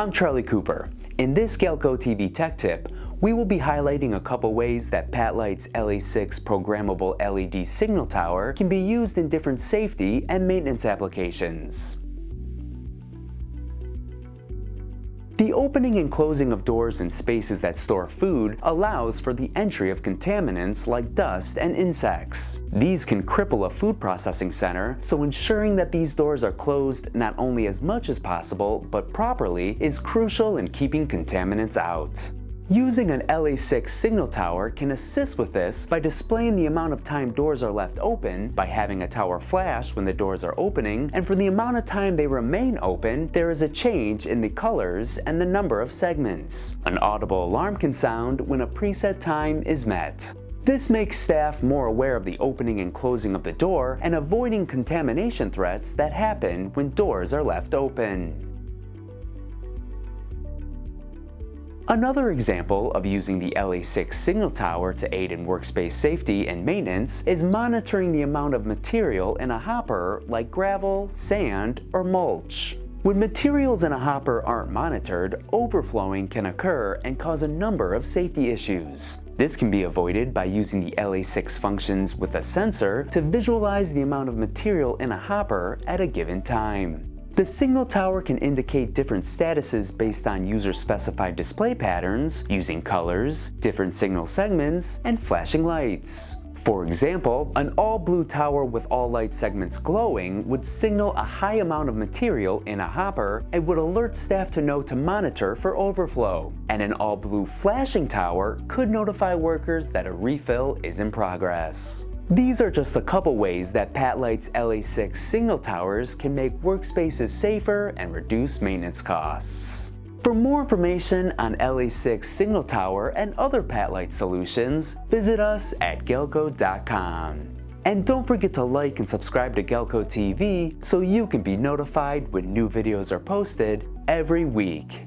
I'm Charlie Cooper. In this Galco TV Tech Tip, we will be highlighting a couple ways that PatLight's LA6 programmable LED signal tower can be used in different safety and maintenance applications. The opening and closing of doors in spaces that store food allows for the entry of contaminants like dust and insects. These can cripple a food processing center, so ensuring that these doors are closed not only as much as possible, but properly is crucial in keeping contaminants out. Using an LA6 signal tower can assist with this by displaying the amount of time doors are left open by having a tower flash when the doors are opening, and for the amount of time they remain open, there is a change in the colors and the number of segments. An audible alarm can sound when a preset time is met. This makes staff more aware of the opening and closing of the door and avoiding contamination threats that happen when doors are left open. Another example of using the LA6 signal tower to aid in workspace safety and maintenance is monitoring the amount of material in a hopper like gravel, sand, or mulch. When materials in a hopper aren't monitored, overflowing can occur and cause a number of safety issues. This can be avoided by using the LA6 functions with a sensor to visualize the amount of material in a hopper at a given time. The signal tower can indicate different statuses based on user-specified display patterns using colors, different signal segments, and flashing lights. For example, an all-blue tower with all light segments glowing would signal a high amount of material in a hopper and would alert staff to know to monitor for overflow. And an all-blue flashing tower could notify workers that a refill is in progress. These are just a couple ways that PatLight's LA6 signal towers can make workspaces safer and reduce maintenance costs. For more information on LA6 signal tower and other PatLight solutions, visit us at galco.com. And don't forget to like and subscribe to Galco TV so you can be notified when new videos are posted every week.